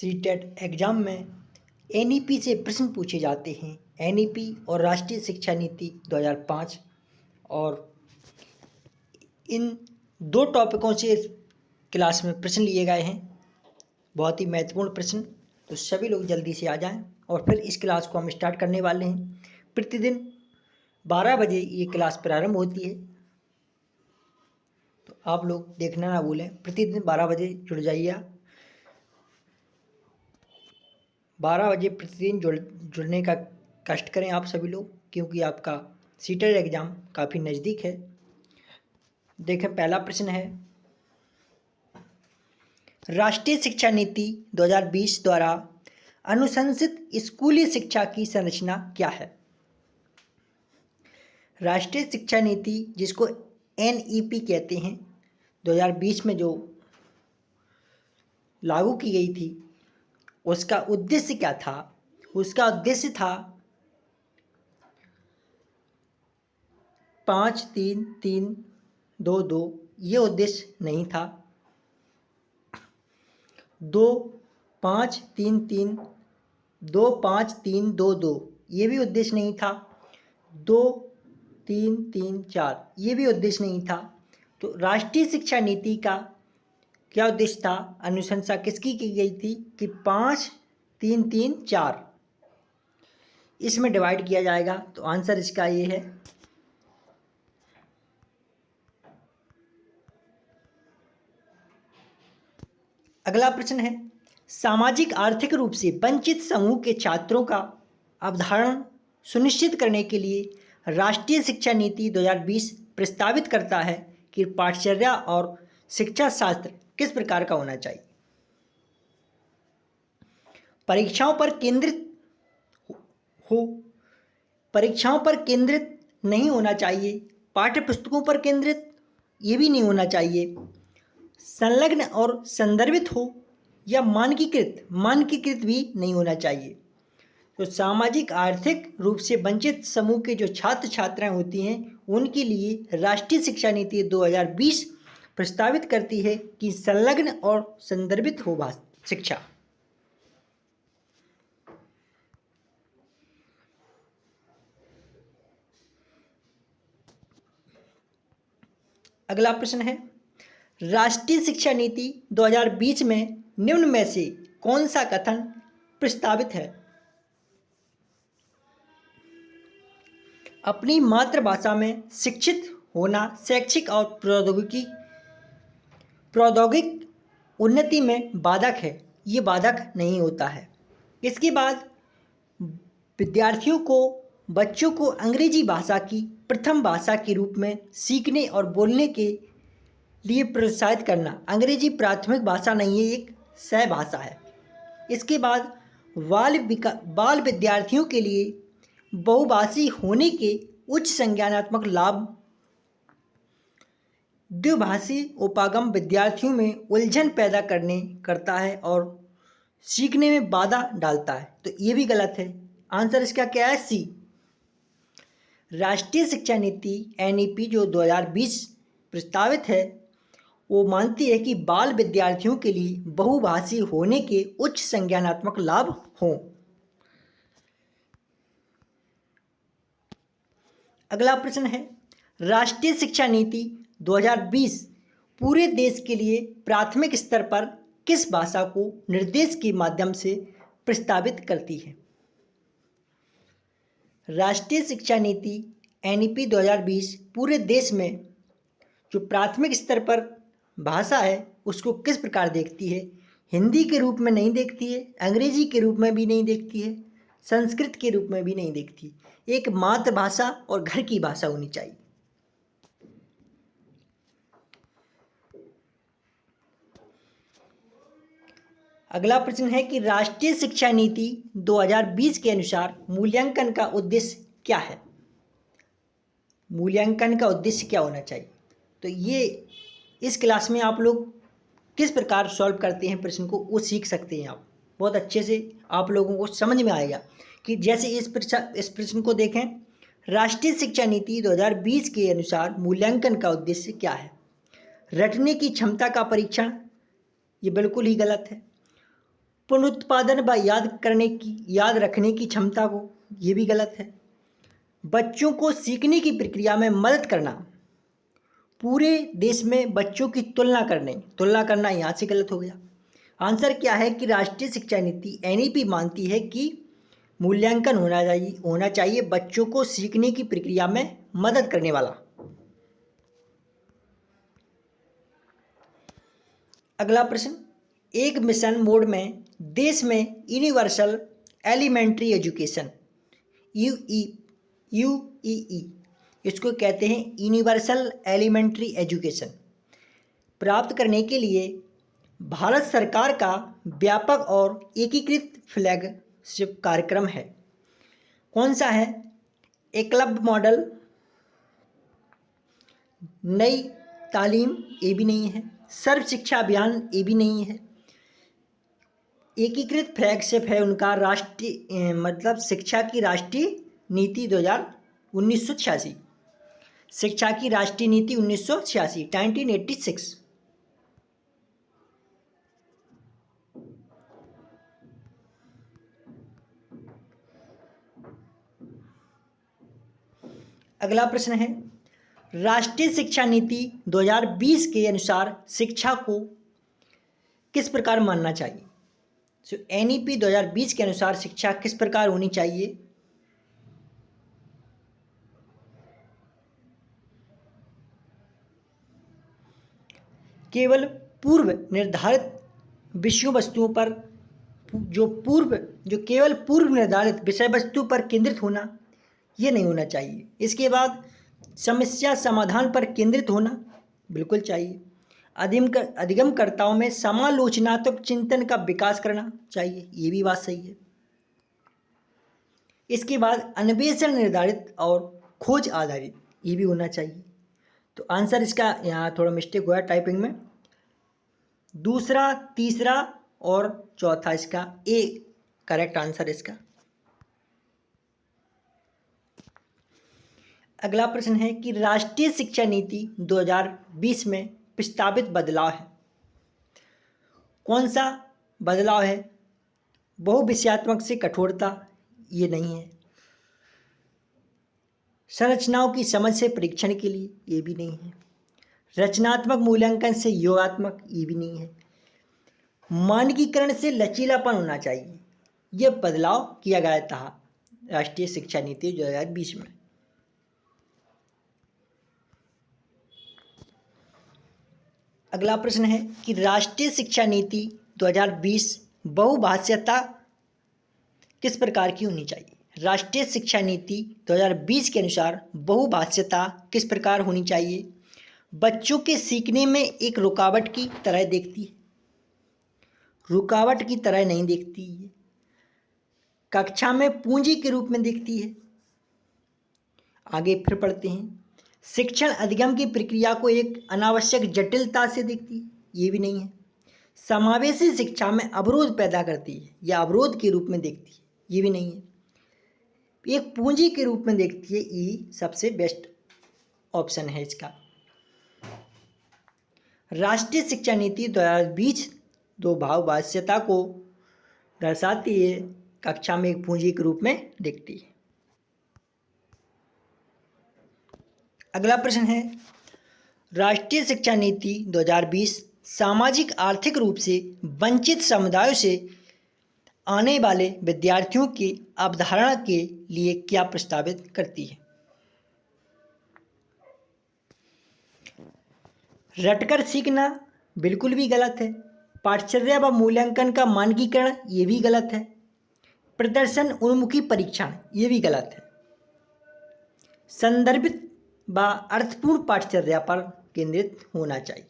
CTET exam में NEP से प्रश्न पूछे जाते हैं। एनईपी और राष्ट्रीय शिक्षा नीति 2005 और इन दो टॉपिकों से इस क्लास में प्रश्न लिए गए हैं, बहुत ही महत्वपूर्ण प्रश्न। तो सभी लोग जल्दी से आ जाएं और फिर इस क्लास को हम स्टार्ट करने वाले हैं। प्रतिदिन 12 बजे ये क्लास प्रारंभ होती है, तो आप लोग देखना ना भूलें। प्रतिदिन 12 बजे जुड़ जाइए। 12 बजे प्रतिदिन जुड़ने का कष्ट करें आप सभी लोग, क्योंकि आपका सीटेट एग्ज़ाम काफ़ी नज़दीक है। देखें, पहला प्रश्न है, राष्ट्रीय शिक्षा नीति 2020 द्वारा अनुशंसित स्कूली शिक्षा की संरचना क्या है? राष्ट्रीय शिक्षा नीति, जिसको एनईपी कहते हैं, 2020 में जो लागू की गई थी, उसका उद्देश्य क्या था? उसका उद्देश्य था 5-3-3-2-2, ये उद्देश्य नहीं था। 2-5-3-3-2-5-3-2-2, ये भी उद्देश्य नहीं था। 2-3-3-4, ये भी उद्देश्य नहीं था। तो राष्ट्रीय शिक्षा नीति का क्या उद्देश्य था? अनुशंसा किसकी की गई थी कि 5-3-3-4 इसमें डिवाइड किया जाएगा। तो आंसर इसका ये है। अगला प्रश्न है, सामाजिक आर्थिक रूप से वंचित समूह के छात्रों का अवधारण सुनिश्चित करने के लिए राष्ट्रीय शिक्षा नीति 2020 प्रस्तावित करता है कि पाठचर्या और शिक्षा शास्त्र किस प्रकार का होना चाहिए? परीक्षाओं पर केंद्रित नहीं होना चाहिए। पाठ्य पुस्तकों पर केंद्रित ये भी नहीं होना चाहिए। संलग्न और संदर्भित हो या मानकीकृत भी नहीं होना चाहिए। तो सामाजिक आर्थिक रूप से वंचित समूह के जो छात्र छात्राएं होती हैं, उनके लिए राष्ट्रीय शिक्षा नीति 2020 प्रस्तावित करती है कि संलग्न और संदर्भित हो शिक्षा। अगला प्रश्न है, राष्ट्रीय शिक्षा नीति 2020 में निम्न में से कौन सा कथन प्रस्तावित है? अपनी मातृभाषा में शिक्षित होना शैक्षिक और प्रौद्योगिक उन्नति में बाधक है। ये बाधक नहीं होता है। इसके बाद बच्चों को अंग्रेजी भाषा की प्रथम भाषा के रूप में सीखने और बोलने के लिए प्रोत्साहित करना। अंग्रेजी प्राथमिक भाषा नहीं है, एक सहभाषा है। इसके बाद बाल विद्यार्थियों के लिए बहुभाषी होने के उच्च संज्ञानात्मक लाभ द्विभाषी उपागम विद्यार्थियों में उलझन पैदा करता है और सीखने में बाधा डालता है। तो ये भी गलत है। आंसर इसका क्या है? सी। राष्ट्रीय शिक्षा नीति एनईपी जो 2020 प्रस्तावित है, वो मानती है कि बाल विद्यार्थियों के लिए बहुभाषी होने के उच्च संज्ञानात्मक लाभ हों। अगला प्रश्न है, राष्ट्रीय शिक्षा नीति 2020 पूरे देश के लिए प्राथमिक स्तर पर किस भाषा को निर्देश के माध्यम से प्रस्तावित करती है? राष्ट्रीय शिक्षा नीति एनईपी 2020 पूरे देश में जो प्राथमिक स्तर पर भाषा है उसको किस प्रकार देखती है? हिंदी के रूप में नहीं देखती है, अंग्रेजी के रूप में भी नहीं देखती है, संस्कृत के रूप में भी नहीं देखती। एक मातृभाषा और घर की भाषा होनी चाहिए। अगला प्रश्न है कि राष्ट्रीय शिक्षा नीति 2020 के अनुसार मूल्यांकन का उद्देश्य क्या है? मूल्यांकन का उद्देश्य क्या होना चाहिए? तो ये इस क्लास में आप लोग किस प्रकार सॉल्व करते हैं प्रश्न को, वो सीख सकते हैं। आप बहुत अच्छे से आप लोगों को समझ में आएगा कि जैसे इस प्रश्न को देखें, राष्ट्रीय शिक्षा नीति 2020 के अनुसार मूल्यांकन का उद्देश्य क्या है? रटने की क्षमता का परीक्षण, ये बिल्कुल ही गलत है। पुनरुत्पादन व याद रखने की क्षमता को, ये भी गलत है। बच्चों को सीखने की प्रक्रिया में मदद करना, पूरे देश में बच्चों की तुलना करना यहाँ से गलत हो गया। आंसर क्या है कि राष्ट्रीय शिक्षा नीति एनईपी मानती है कि मूल्यांकन होना चाहिए बच्चों को सीखने की प्रक्रिया में मदद करने वाला। अगला प्रश्न, एक मिशन मोड में देश में यूनिवर्सल एलिमेंट्री एजुकेशन यूईई इसको कहते हैं यूनिवर्सल एलिमेंट्री एजुकेशन प्राप्त करने के लिए भारत सरकार का व्यापक और एकीकृत फ्लैगशिप कार्यक्रम है। कौन सा है? एकलव्य मॉडल, नई तालीम, ये भी नहीं है। सर्व शिक्षा अभियान, ये भी नहीं है। एकीकृत फ्लैगशिप है उनका राष्ट्रीय मतलब शिक्षा की राष्ट्रीय नीति 1986, शिक्षा की राष्ट्रीय नीति 1986। अगला प्रश्न है, राष्ट्रीय शिक्षा नीति 2020 के अनुसार शिक्षा को किस प्रकार मानना चाहिए? एनईपी 2020 के अनुसार शिक्षा किस प्रकार होनी चाहिए? केवल पूर्व निर्धारित विषय वस्तुओं पर जो केवल पूर्व निर्धारित विषय वस्तु पर केंद्रित होना, ये नहीं होना चाहिए। इसके बाद समस्या समाधान पर केंद्रित होना बिल्कुल चाहिए। अधिगमकर्ताओं में समालोचनात्मक चिंतन का विकास करना चाहिए, ये भी बात सही है। इसके बाद अन्वेषण निर्धारित और खोज आधारित, ये भी होना चाहिए। तो आंसर इसका यहाँ थोड़ा मिस्टेक हुआ टाइपिंग में। दूसरा, तीसरा और चौथा इसका ए करेक्ट आंसर इसका। अगला प्रश्न है कि राष्ट्रीय शिक्षा नीति 2020 में प्रस्तावित बदलाव है। कौन सा बदलाव है? बहुविषयात्मक से कठोरता, ये नहीं है। संरचनाओं की समझ से परीक्षण के लिए, ये भी नहीं है। रचनात्मक मूल्यांकन से योगात्मक, ये भी नहीं है। मानकीकरण से लचीलापन होना चाहिए, यह बदलाव किया गया था राष्ट्रीय शिक्षा नीति 2020 में। अगला प्रश्न है कि राष्ट्रीय शिक्षा नीति 2020 बहुभाषीयता किस प्रकार की होनी चाहिए? राष्ट्रीय शिक्षा नीति 2020 के अनुसार बहुभाषीयता किस प्रकार होनी चाहिए? बच्चों के सीखने में एक रुकावट की तरह देखती है, रुकावट की तरह नहीं देखती है। कक्षा में पूंजी के रूप में देखती है। आगे फिर पढ़ते हैं, शिक्षण अधिगम की प्रक्रिया को एक अनावश्यक जटिलता से देखती है, ये भी नहीं है। समावेशी शिक्षा में अवरोध पैदा करती है या अवरोध के रूप में देखती है, ये भी नहीं है। एक पूंजी के रूप में देखती है, ये सबसे बेस्ट ऑप्शन है इसका। राष्ट्रीय शिक्षा नीति 2020 दो बहुभाषीयता को दर्शाती है, कक्षा में एक पूंजी के रूप में देखती है। अगला प्रश्न है, राष्ट्रीय शिक्षा नीति 2020 सामाजिक आर्थिक रूप से वंचित समुदायों से आने वाले विद्यार्थियों की अवधारणा के लिए क्या प्रस्तावित करती है? रटकर सीखना बिल्कुल भी गलत है। पाठचर्या व मूल्यांकन का मानकीकरण, ये भी गलत है। प्रदर्शन उन्मुखी परीक्षण, ये भी गलत है। संदर्भित व अर्थपूर्ण पाठचर्या पर केंद्रित होना चाहिए,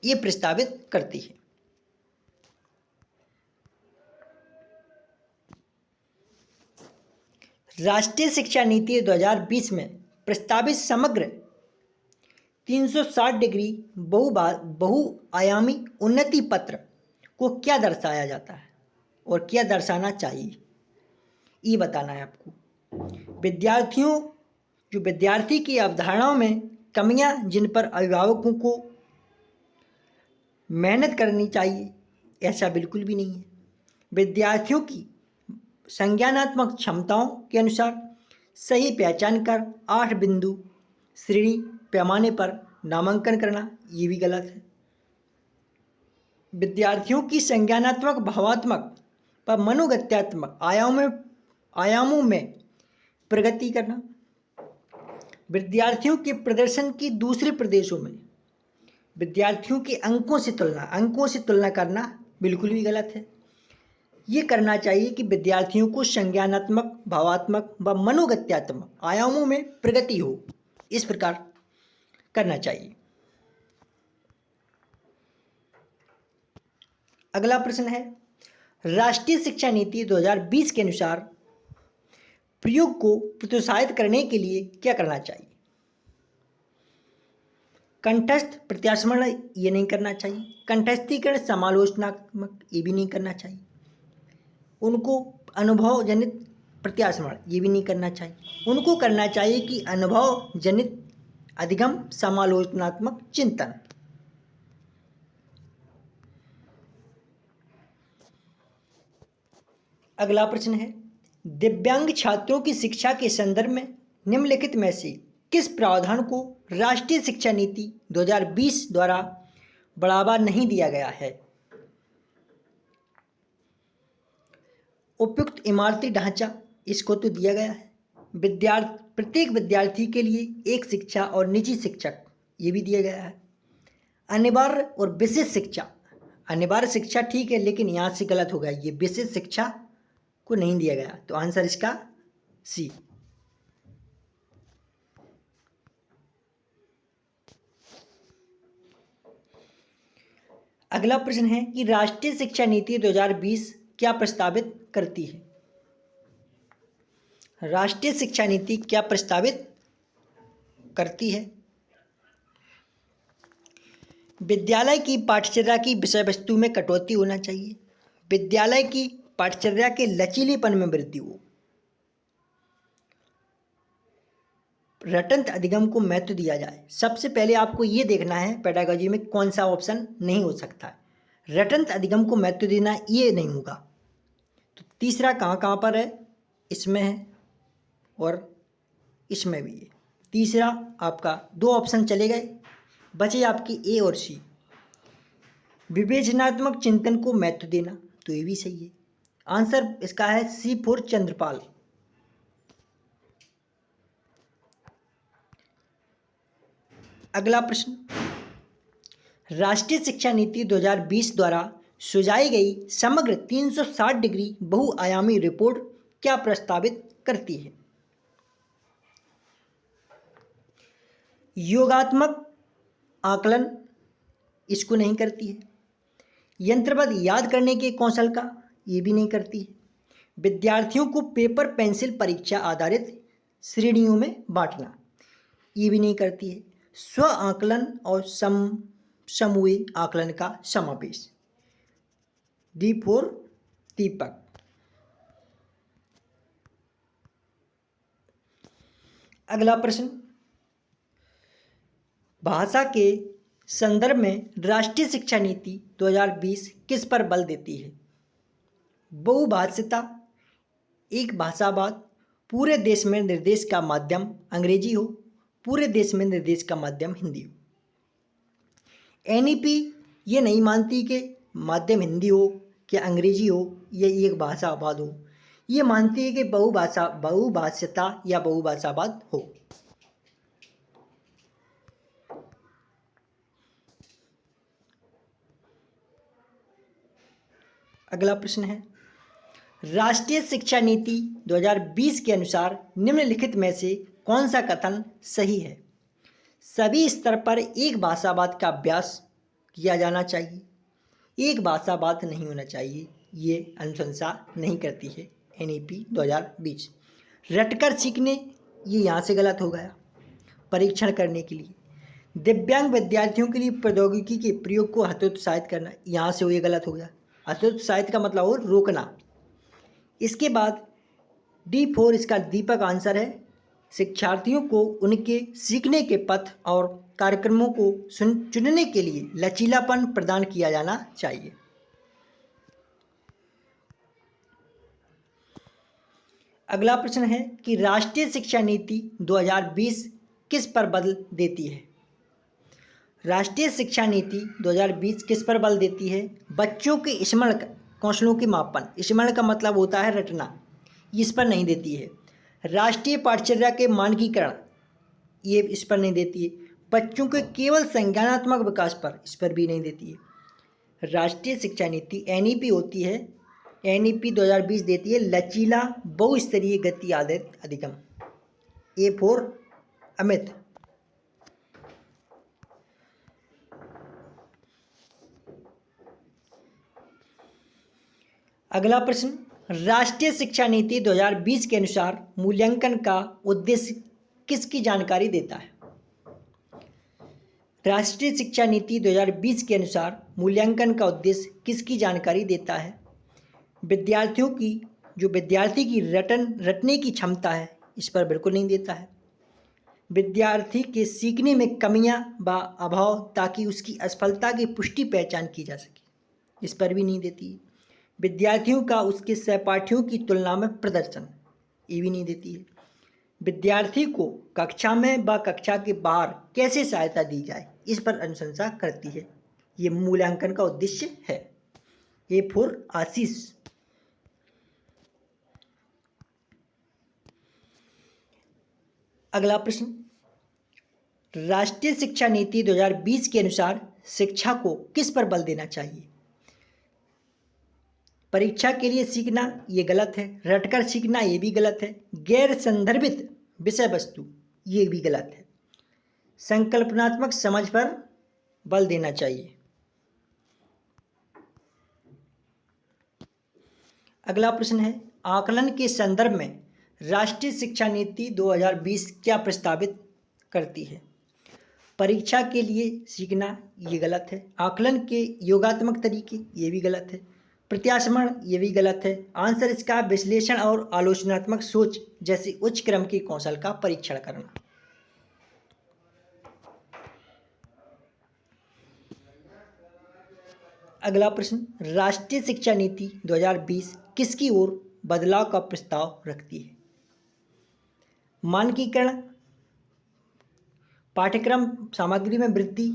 ये प्रस्तावित करती है। राष्ट्रीय शिक्षा नीति 2020 में प्रस्तावित समग्र 360 डिग्री बहुआयामी उन्नति पत्र को क्या दर्शाया जाता है और क्या दर्शाना चाहिए, ये बताना है आपको। विद्यार्थी की अवधारणाओं में कमियां जिन पर अभिभावकों को मेहनत करनी चाहिए, ऐसा बिल्कुल भी नहीं है। विद्यार्थियों की संज्ञानात्मक क्षमताओं के अनुसार सही पहचान कर 8 बिंदु श्रेणी पैमाने पर नामांकन करना, ये भी गलत है। विद्यार्थियों की संज्ञानात्मक, भावात्मक व मनोगत्यात्मक आयामों में प्रगति करना, विद्यार्थियों के प्रदर्शन की दूसरे प्रदेशों में विद्यार्थियों के अंकों से तुलना करना बिल्कुल भी गलत है। ये करना चाहिए कि विद्यार्थियों को संज्ञानात्मक, भावात्मक व मनोगत्यात्मक आयामों में प्रगति हो, इस प्रकार करना चाहिए। अगला प्रश्न है, राष्ट्रीय शिक्षा नीति 2020 के अनुसार प्रयोग को प्रोत्साहित करने के लिए क्या करना चाहिए? कंठस्थ प्रत्यास्मरण ये नहीं करना चाहिए, कंठस्थीकरण समालोचनात्मक ये भी नहीं करना चाहिए, उनको अनुभव जनित प्रत्यास्मरण ये भी नहीं करना चाहिए। उनको करना चाहिए कि अनुभव जनित अधिगम समालोचनात्मक चिंतन। अगला प्रश्न है, दिव्यांग छात्रों की शिक्षा के संदर्भ में निम्नलिखित में से किस प्रावधान को राष्ट्रीय शिक्षा नीति 2020 द्वारा बढ़ावा नहीं दिया गया है? उपयुक्त इमारती ढांचा, इसको तो दिया गया है। प्रत्येक विद्यार्थी के लिए एक शिक्षा और निजी शिक्षक, ये भी दिया गया है। अनिवार्य और विशेष शिक्षा, अनिवार्य शिक्षा ठीक है, लेकिन यहाँ से गलत हो गया, ये विशेष शिक्षा को नहीं दिया गया, तो आंसर इसका सी। अगला प्रश्न है कि राष्ट्रीय शिक्षा नीति 2020 क्या प्रस्तावित करती है? राष्ट्रीय शिक्षा नीति क्या प्रस्तावित करती है? विद्यालय की पाठ्यचर्या की विषय वस्तु में कटौती होना चाहिए, विद्यालय की पाठ्यचर्या के लचीलेपन में वृद्धि हो, रटंत अधिगम को महत्व दिया जाए। सबसे पहले आपको ये देखना है पेडागोजी में कौन सा ऑप्शन नहीं हो सकता है, रटंत अधिगम को महत्व देना ये नहीं होगा। तो तीसरा कहाँ पर है? इसमें है और इसमें भी है। तीसरा आपका 2 ऑप्शन चले गए, बचे आपकी ए और सी। विवेचनात्मक चिंतन को महत्व देना, तो ये भी सही है। आंसर इसका है सी फॉर चंद्रपाल। अगला प्रश्न, राष्ट्रीय शिक्षा नीति 2020 द्वारा सुझाई गई समग्र 360 डिग्री बहुआयामी रिपोर्ट क्या प्रस्तावित करती है? योगात्मक आकलन, इसको नहीं करती है। यंत्रवत याद करने के कौशल का, ये भी नहीं करती है। विद्यार्थियों को पेपर पेंसिल परीक्षा आधारित श्रेणियों में बांटना, ये भी नहीं करती है। स्व आकलन और समूह आकलन का समावेश, डी फॉर दीपक। अगला प्रश्न, भाषा के संदर्भ में राष्ट्रीय शिक्षा नीति 2020 किस पर बल देती है? बहुभाषिता, एक भाषावाद, पूरे देश में निर्देश का माध्यम अंग्रेजी हो, पूरे देश में निर्देश का माध्यम हिंदी हो। एनईपी ये नहीं मानती कि माध्यम हिंदी हो कि अंग्रेजी हो या एक भाषावाद हो, ये मानती है कि बहुभाषिता या बहुभाषावाद हो। अगला प्रश्न है, राष्ट्रीय शिक्षा नीति 2020 के अनुसार निम्नलिखित में से कौन सा कथन सही है? सभी स्तर पर एक भाषावाद का अभ्यास किया जाना चाहिए, एक भाषावाद नहीं होना चाहिए, ये अनुशंसा नहीं करती है एनईपी 2020। रटकर सीखने, ये यहाँ से गलत हो गया। परीक्षण करने के लिए, दिव्यांग विद्यार्थियों के लिए प्रौद्योगिकी के प्रयोग को हतोत्साहित करना, यहाँ से ये गलत हो गया। हतोत्साहित का मतलब हो रोकना। इसके बाद D4 इसका दीपक आंसर है। शिक्षार्थियों को उनके सीखने के पथ और कार्यक्रमों को चुनने के लिए लचीलापन प्रदान किया जाना चाहिए। अगला प्रश्न है कि राष्ट्रीय शिक्षा नीति 2020 किस पर बल देती है? राष्ट्रीय शिक्षा नीति 2020 किस पर बल देती है? बच्चों के स्मरण कौशलों के मापन, स्मरण का मतलब होता है रटना, इस पर नहीं देती है। राष्ट्रीय पाठचर्या के मानकीकरण, ये इस पर नहीं देती है। बच्चों के केवल संज्ञानात्मक विकास पर, इस पर भी नहीं देती है। राष्ट्रीय शिक्षा नीति एनईपी होती है, एनईपी 2020 देती है लचीला बहुस्तरीय गति आधारित अधिगम। A for Amit. अगला प्रश्न, राष्ट्रीय शिक्षा नीति 2020 के अनुसार मूल्यांकन का उद्देश्य किसकी जानकारी देता है? राष्ट्रीय शिक्षा नीति 2020 के अनुसार मूल्यांकन का उद्देश्य किसकी जानकारी देता है? विद्यार्थियों की, जो विद्यार्थी की रटने की क्षमता है, इस पर बिल्कुल नहीं देता है। विद्यार्थी के सीखने में कमियां व अभाव ताकि उसकी असफलता की पुष्टि पहचान की जा सके, इस पर भी नहीं देती है। विद्यार्थियों का उसके सहपाठियों की तुलना में प्रदर्शन, ये भी नहीं देती है। विद्यार्थी को कक्षा में व कक्षा के बाहर कैसे सहायता दी जाए, इस पर अनुशंसा करती है। ये मूल्यांकन का उद्देश्य है। ए फॉर आशीष। अगला प्रश्न, राष्ट्रीय शिक्षा नीति 2020 के अनुसार शिक्षा को किस पर बल देना चाहिए? परीक्षा के लिए सीखना, ये गलत है। रटकर सीखना, ये भी गलत है। गैर संदर्भित विषय वस्तु, ये भी गलत है। संकल्पनात्मक समझ पर बल देना चाहिए। अगला प्रश्न है, आकलन के संदर्भ में राष्ट्रीय शिक्षा नीति 2020 क्या प्रस्तावित करती है? परीक्षा के लिए सीखना, ये गलत है। आकलन के योगात्मक तरीके, ये भी गलत है। प्रत्यास्मरण, ये भी गलत है। आंसर इसका विश्लेषण और आलोचनात्मक सोच जैसे उच्च क्रम के कौशल का परीक्षण करना। अगला प्रश्न, राष्ट्रीय शिक्षा नीति 2020 किसकी ओर बदलाव का प्रस्ताव रखती है? मानकीकरण, पाठ्यक्रम सामग्री में वृद्धि,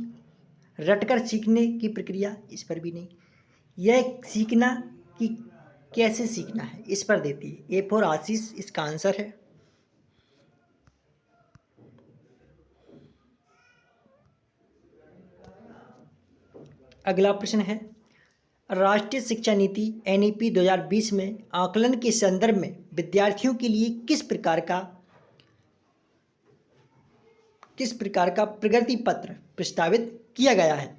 रटकर सीखने की प्रक्रिया, इस पर भी नहीं। यह सीखना कि कैसे सीखना है, इस पर देती है। ए फॉर आशीष इसका आंसर है। अगला प्रश्न है, राष्ट्रीय शिक्षा नीति एनईपी 2020 में आकलन के संदर्भ में विद्यार्थियों के लिए किस प्रकार का प्रगति पत्र प्रस्तावित किया गया है?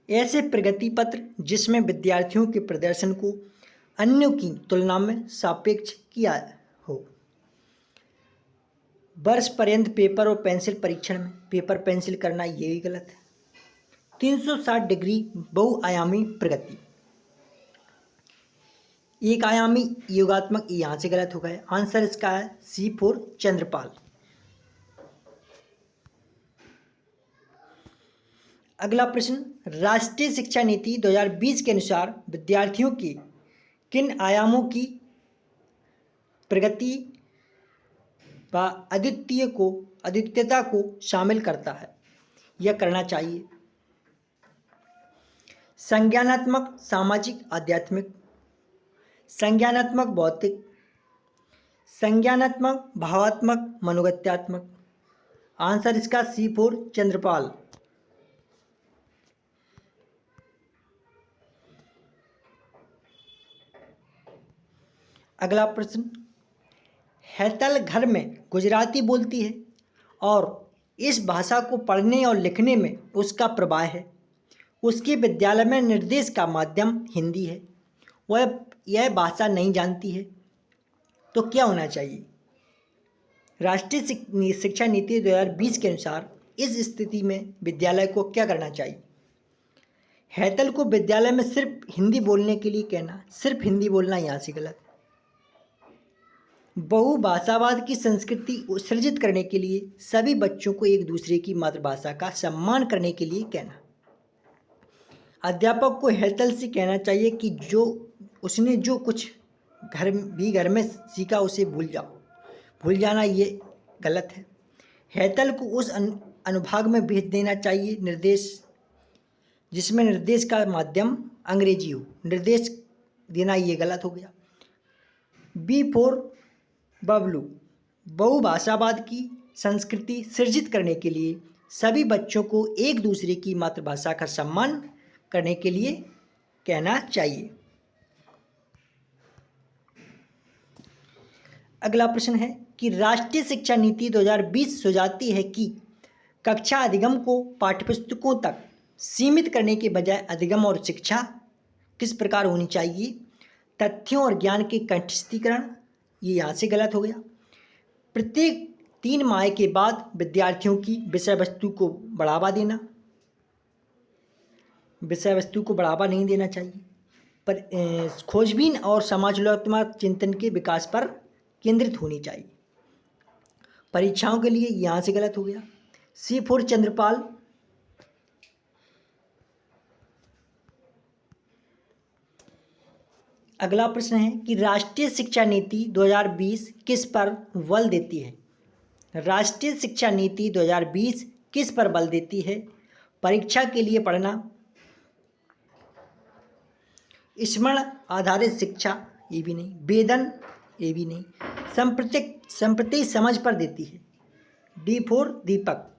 ऐसे प्रगति पत्र जिसमें विद्यार्थियों के प्रदर्शन को अन्यों की तुलना में सापेक्ष किया हो। वर्ष पर्यंत पेपर और पेंसिल परीक्षण में पेपर पेंसिल करना, ये भी गलत है। 360 डिग्री बहुआयामी प्रगति, एक आयामी योगात्मक, यहाँ से गलत हो गया। आंसर इसका है सी फॉर चंद्रपाल। अगला प्रश्न, राष्ट्रीय शिक्षा नीति 2020 के अनुसार विद्यार्थियों के किन आयामों की प्रगति व अद्वितीयता को शामिल करता है या करना चाहिए? संज्ञानात्मक, सामाजिक, आध्यात्मिक, संज्ञानात्मक भौतिक, संज्ञानात्मक भावात्मक, मनोगत्यात्मक। आंसर इसका सी फॉर चंद्रपाल। अगला प्रश्न, हैतल घर में गुजराती बोलती है और इस भाषा को पढ़ने और लिखने में उसका प्रभाव है। उसके विद्यालय में निर्देश का माध्यम हिंदी है। वह यह भाषा नहीं जानती है, तो क्या होना चाहिए? राष्ट्रीय शिक्षा नीति 2020 के अनुसार इस स्थिति में विद्यालय को क्या करना चाहिए? हैतल को विद्यालय में सिर्फ हिंदी बोलने के लिए कहना, सिर्फ हिंदी बोलना, यहाँ से गलत। बहुभाषावाद की संस्कृति सृजित करने के लिए सभी बच्चों को एक दूसरे की मातृभाषा का सम्मान करने के लिए कहना। अध्यापक को हैतल से कहना चाहिए कि उसने जो कुछ घर में सीखा उसे भूल जाओ। भूल जाना ये गलत है। हैतल को उस अनुभाग में भेज देना चाहिए निर्देश जिसमें निर्देश का माध्यम अंग्रेजी हो। निर्देश देना ये गलत हो गया। बी फॉर बबलू, बहुभाषावाद की संस्कृति सृजित करने के लिए सभी बच्चों को एक दूसरे की मातृभाषा का सम्मान करने के लिए कहना चाहिए। अगला प्रश्न है कि राष्ट्रीय शिक्षा नीति 2020 सुझाती है कि कक्षा अधिगम को पाठ्यपुस्तकों तक सीमित करने के बजाय अधिगम और शिक्षा किस प्रकार होनी चाहिए। तथ्यों और ज्ञान के कंठस्थीकरण, ये यहाँ से गलत हो गया। प्रत्येक 3 माह के बाद विद्यार्थियों की विषय वस्तु को बढ़ावा देना, विषय वस्तु को बढ़ावा नहीं देना चाहिए। पर खोजबीन और समालोचनात्मक चिंतन के विकास पर केंद्रित होनी चाहिए। परीक्षाओं के लिए यहाँ से गलत हो गया। सी फॉर चंद्रपाल, अगला प्रश्न है कि राष्ट्रीय शिक्षा नीति 2020 किस पर बल देती है। राष्ट्रीय शिक्षा नीति 2020 किस पर बल देती है। परीक्षा के लिए पढ़ना, स्मरण आधारित शिक्षा, ये भी नहीं। वेदन, ये भी नहीं। संप्रति समझ पर देती है। डी फॉर दीपक।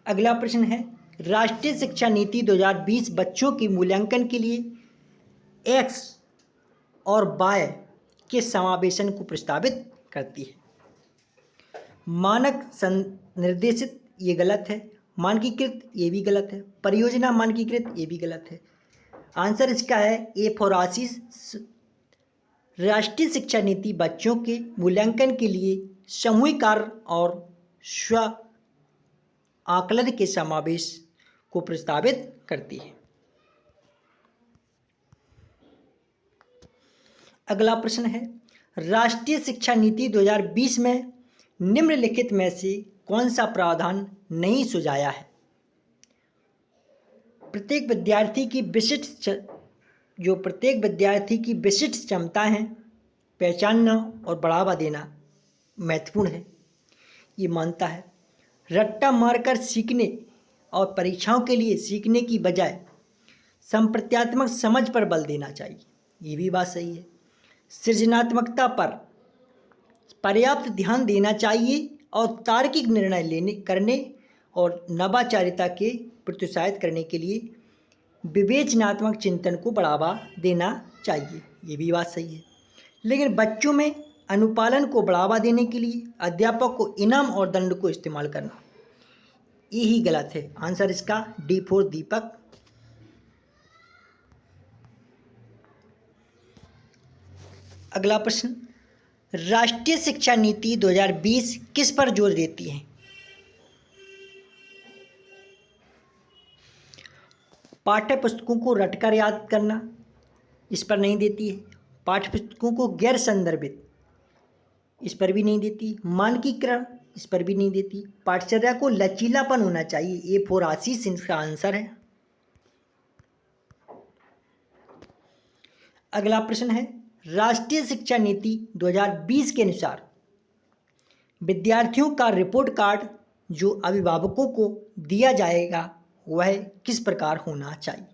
अगला प्रश्न है राष्ट्रीय शिक्षा नीति 2020 बच्चों के मूल्यांकन के लिए एक्स और वाई के समावेशन को प्रस्तावित करती है। मानक निर्देशित, ये गलत है। मानकीकृत, ये भी गलत है। परियोजना मानकीकृत, ये भी गलत है। आंसर इसका है ए फॉर आशीष। राष्ट्रीय शिक्षा नीति बच्चों के मूल्यांकन के लिए सामूहिक कार्य और स्व आकलन के समावेश को प्रस्तावित करती है। अगला प्रश्न है राष्ट्रीय शिक्षा नीति 2020 में निम्नलिखित में से कौन सा प्रावधान नहीं सुझाया है। प्रत्येक विद्यार्थी की विशिष्ट क्षमताएं पहचानना और बढ़ावा देना महत्वपूर्ण है, ये मानता है। रट्टा मारकर सीखने और परीक्षाओं के लिए सीखने की बजाय संप्रत्यात्मक समझ पर बल देना चाहिए, ये भी बात सही है। सृजनात्मकता पर पर्याप्त ध्यान देना चाहिए और तार्किक निर्णय करने और नवाचारिता के प्रोत्साहित करने के लिए विवेचनात्मक चिंतन को बढ़ावा देना चाहिए, ये भी बात सही है। लेकिन बच्चों में अनुपालन को बढ़ावा देने के लिए अध्यापक को इनाम और दंड को इस्तेमाल करना, यही गलत है। आंसर इसका डी फॉर दीपक। अगला प्रश्न राष्ट्रीय शिक्षा नीति 2020 किस पर जोर देती है। पाठ्य पुस्तकों को रटकर याद करना, इस पर नहीं देती है। पाठ्य पुस्तकों को गैर संदर्भित, इस पर भी नहीं देती। मानकीकरण, इस पर भी नहीं देती। पाठचर्या को लचीलापन होना चाहिए, ए फॉर आशीष इसका आंसर है। अगला प्रश्न है राष्ट्रीय शिक्षा नीति 2020 के अनुसार विद्यार्थियों का रिपोर्ट कार्ड जो अभिभावकों को दिया जाएगा वह किस प्रकार होना चाहिए।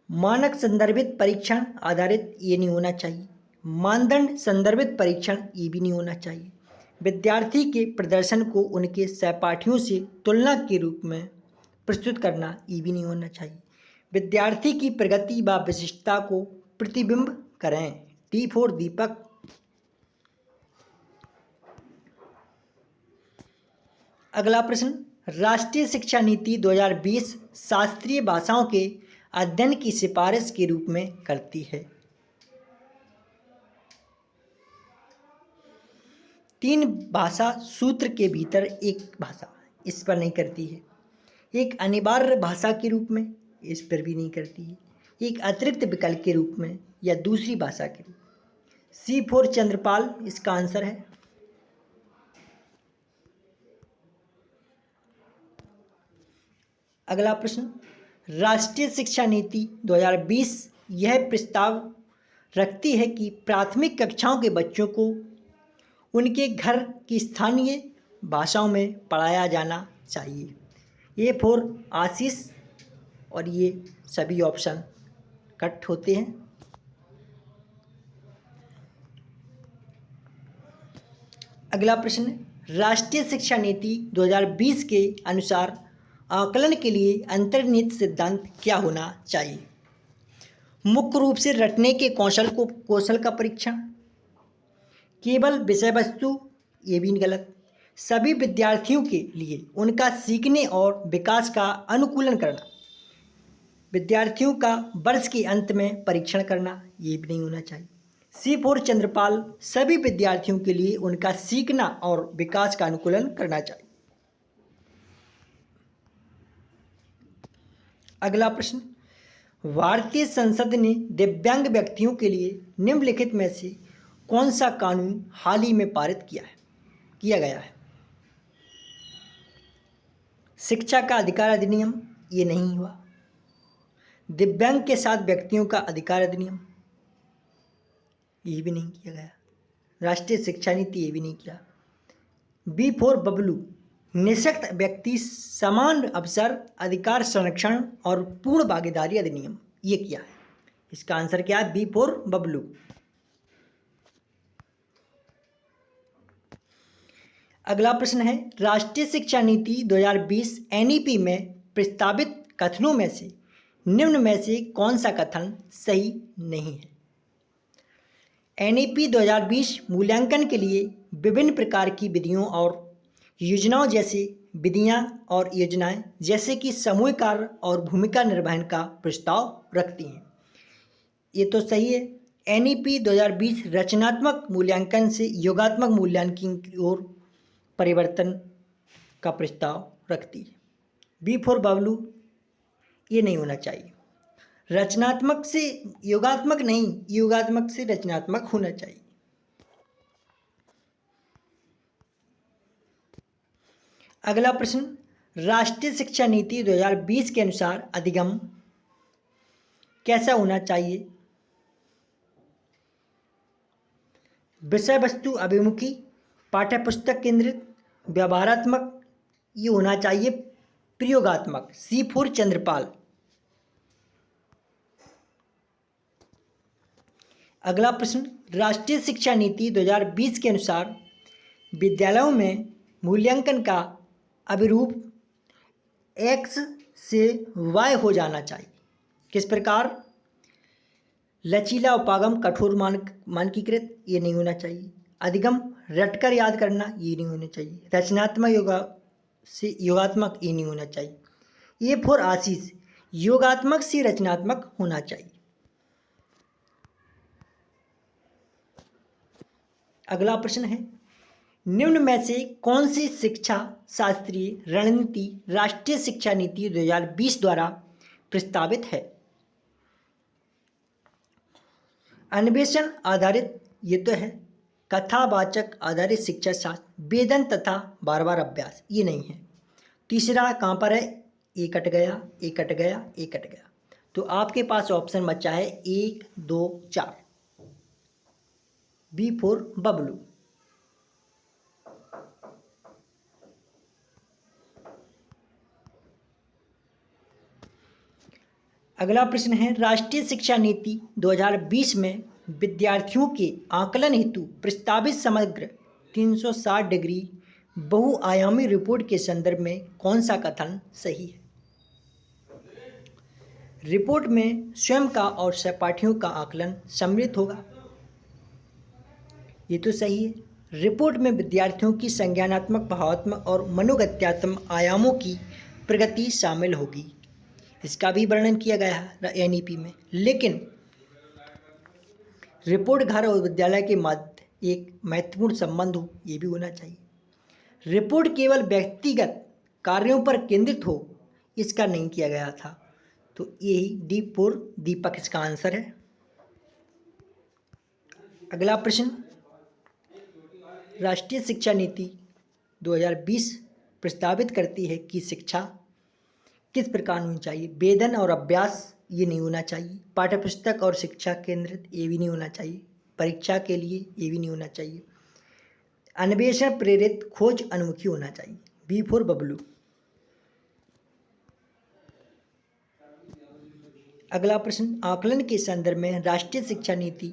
मानक संदर्भित परीक्षण आधारित, ये नहीं होना चाहिए। मानदंड संदर्भित परीक्षण, ये भी नहीं होना चाहिए। विद्यार्थी के प्रदर्शन को उनके सहपाठियों से तुलना के रूप में प्रस्तुत करना, ये भी नहीं होना चाहिए। विद्यार्थी की प्रगति व विशिष्टता को प्रतिबिंब करें, टी फॉर दीपक। अगला प्रश्न राष्ट्रीय शिक्षा नीति 2020 शास्त्रीय भाषाओं के अध्ययन की सिफारिश के रूप में करती है। 3 भाषा सूत्र के भीतर एक भाषा, इस पर नहीं करती है। एक अनिवार्य भाषा के रूप में, इस पर भी नहीं करती है। एक अतिरिक्त विकल्प के रूप में या दूसरी भाषा के रूप में। सी फॉर चंद्रपाल इसका आंसर है। अगला प्रश्न राष्ट्रीय शिक्षा नीति 2020 यह प्रस्ताव रखती है कि प्राथमिक कक्षाओं के बच्चों को उनके घर की स्थानीय भाषाओं में पढ़ाया जाना चाहिए। ए फॉर आशीष और ये सभी ऑप्शन कट होते हैं। अगला प्रश्न है, राष्ट्रीय शिक्षा नीति 2020 के अनुसार आकलन के लिए अंतर्निहित सिद्धांत क्या होना चाहिए? मुख्य रूप से रटने के कौशल का परीक्षण, केवल विषय वस्तु, ये भी गलत, सभी विद्यार्थियों के लिए उनका सीखने और विकास का अनुकूलन करना, विद्यार्थियों का वर्ष के अंत में परीक्षण करना, ये भी नहीं होना चाहिए। सी फॉर चंद्रपाल, सभी विद्यार्थियों के लिए उनका सीखना और विकास का अनुकूलन करना चाहिए। अगला प्रश्न, भारतीय संसद ने दिव्यांग व्यक्तियों के लिए निम्नलिखित में से कौन सा कानून हाल ही में पारित किया गया है? शिक्षा का अधिकार अधिनियम, ये नहीं हुआ। दिव्यांग के साथ व्यक्तियों का अधिकार अधिनियम, ये भी नहीं किया गया। राष्ट्रीय शिक्षा नीति, ये भी नहीं किया। बी फॉर बबलू, निःशक्त व्यक्ति समान अवसर अधिकार संरक्षण और पूर्ण भागीदारी अधिनियम, ये किया है। इसका आंसर क्या है? B for Bablu. अगला प्रश्न है, राष्ट्रीय शिक्षा नीति 2020 एनईपी में प्रस्तावित कथनों में से निम्न में से कौन सा कथन सही नहीं है? एनईपी 2020 मूल्यांकन के लिए विभिन्न प्रकार की विधियों और योजनाओं जैसे विधियां और योजनाएं जैसे कि समूह कार्य और भूमिका निर्वहन का प्रस्ताव रखती हैं। ये तो सही है। एनईपी 2020 रचनात्मक मूल्यांकन से योगात्मक मूल्यांकन की ओर परिवर्तन का प्रस्ताव रखती है। बी फॉर बबलू, ये नहीं होना चाहिए। रचनात्मक से योगात्मक नहीं, योगात्मक से रचनात्मक होना चाहिए। अगला प्रश्न, राष्ट्रीय शिक्षा नीति 2020 के अनुसार अधिगम कैसा होना चाहिए? विषय वस्तु अभिमुखी, पाठ्यपुस्तक केंद्रित, व्यवहारात्मक, ये होना चाहिए प्रयोगात्मक। सी फॉर चंद्रपाल। अगला प्रश्न, राष्ट्रीय शिक्षा नीति 2020 के अनुसार विद्यालयों में मूल्यांकन का अभिरूप X से Y हो जाना चाहिए। किस प्रकार? लचीला उपागम कठोर मानकीकृत, ये नहीं होना चाहिए। अधिगम रटकर याद करना, ये नहीं होना चाहिए। रचनात्मक से योगात्मक, ये नहीं होना चाहिए। ये फॉर आशीष, योगात्मक से रचनात्मक होना चाहिए। अगला प्रश्न है, निम्न में से कौन सी शिक्षा शास्त्रीय रणनीति राष्ट्रीय शिक्षा नीति 2020 द्वारा प्रस्तावित है? अन्वेषण आधारित, ये तो है। कथावाचक आधारित शिक्षा शास्त्र, वेदन तथा बार बार अभ्यास, ये नहीं है। तीसरा कहाँ पर है? ए कट गया, ए कट गया, ए कट गया। तो आपके पास ऑप्शन बचा है 1, 2, 4। B for Bablu. अगला प्रश्न है, राष्ट्रीय शिक्षा नीति 2020 में विद्यार्थियों के आकलन हेतु प्रस्तावित समग्र 360 डिग्री बहुआयामी रिपोर्ट के संदर्भ में कौन सा कथन सही है? रिपोर्ट में स्वयं का और सहपाठियों का आकलन सम्मिलित होगा, ये तो सही है। रिपोर्ट में विद्यार्थियों की संज्ञानात्मक, भावात्मक और मनोगत्यात्मक आयामों की प्रगति शामिल होगी, इसका भी वर्णन किया गया है एनईपी में। लेकिन रिपोर्ट घर और विद्यालय के मध्य एक महत्वपूर्ण संबंध हो, ये भी होना चाहिए। रिपोर्ट केवल व्यक्तिगत कार्यों पर केंद्रित हो, इसका नहीं किया गया था। तो यही डी फॉर दीपक इसका आंसर है। अगला प्रश्न, राष्ट्रीय शिक्षा नीति 2020 प्रस्तावित करती है कि शिक्षा किस प्रकार होनी चाहिए? वेदन और अभ्यास ये नहीं होना चाहिए। पाठ्यपुस्तक और शिक्षा केंद्रित ये भी नहीं होना चाहिए। परीक्षा के लिए ये भी नहीं होना चाहिए। अन्वेषण प्रेरित खोज अनुमुखी होना चाहिए। B for Bablu. अगला प्रश्न, आकलन के संदर्भ में राष्ट्रीय शिक्षा नीति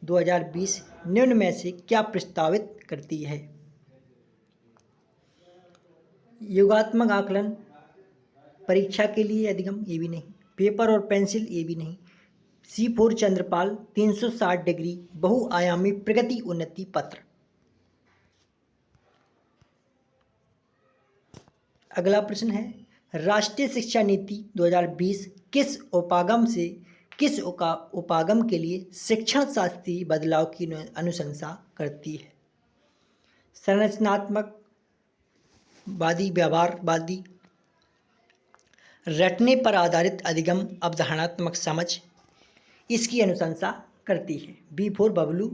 2020 निम्न में से क्या प्रस्तावित करती है? योगात्मक आकलन, परीक्षा के लिए अधिगम ये भी नहीं, पेपर और पेंसिल ये भी नहीं, C4 चंद्रपाल 360 डिग्री बहुआयामी प्रगति उन्नति पत्र। अगला प्रश्न है, राष्ट्रीय शिक्षा नीति 2020 किस उपागम के लिए शिक्षण शास्त्रीय बदलाव की अनुशंसा करती है? संरचनात्मक वादी, व्यवहारवादी, रटने पर आधारित अधिगम, अवधारणात्मक समझ, इसकी अनुशंसा करती है। B for Bablu.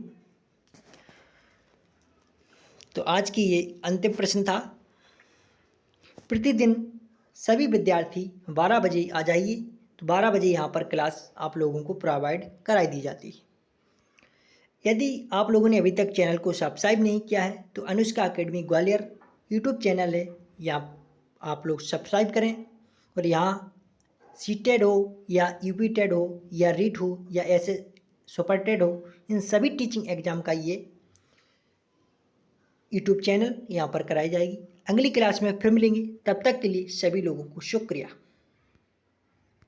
तो आज की ये अंतिम प्रश्न था। प्रतिदिन सभी विद्यार्थी 12 बजे आ जाइए, तो 12 बजे यहाँ पर क्लास आप लोगों को प्रोवाइड कराई दी जाती है। यदि आप लोगों ने अभी तक चैनल को सब्सक्राइब नहीं किया है तो Anushka academy Gwalior YouTube channel है, यहाँ आप लोग सब्सक्राइब करें और यहाँ सीटेड हो या यूपीटेड हो या रीट हो या ऐसे सुपरटेड हो, इन सभी टीचिंग एग्जाम का ये यूट्यूब चैनल यहाँ पर कराई जाएगी। अगली क्लास में फिर मिलेंगे, तब तक के लिए सभी लोगों को शुक्रिया।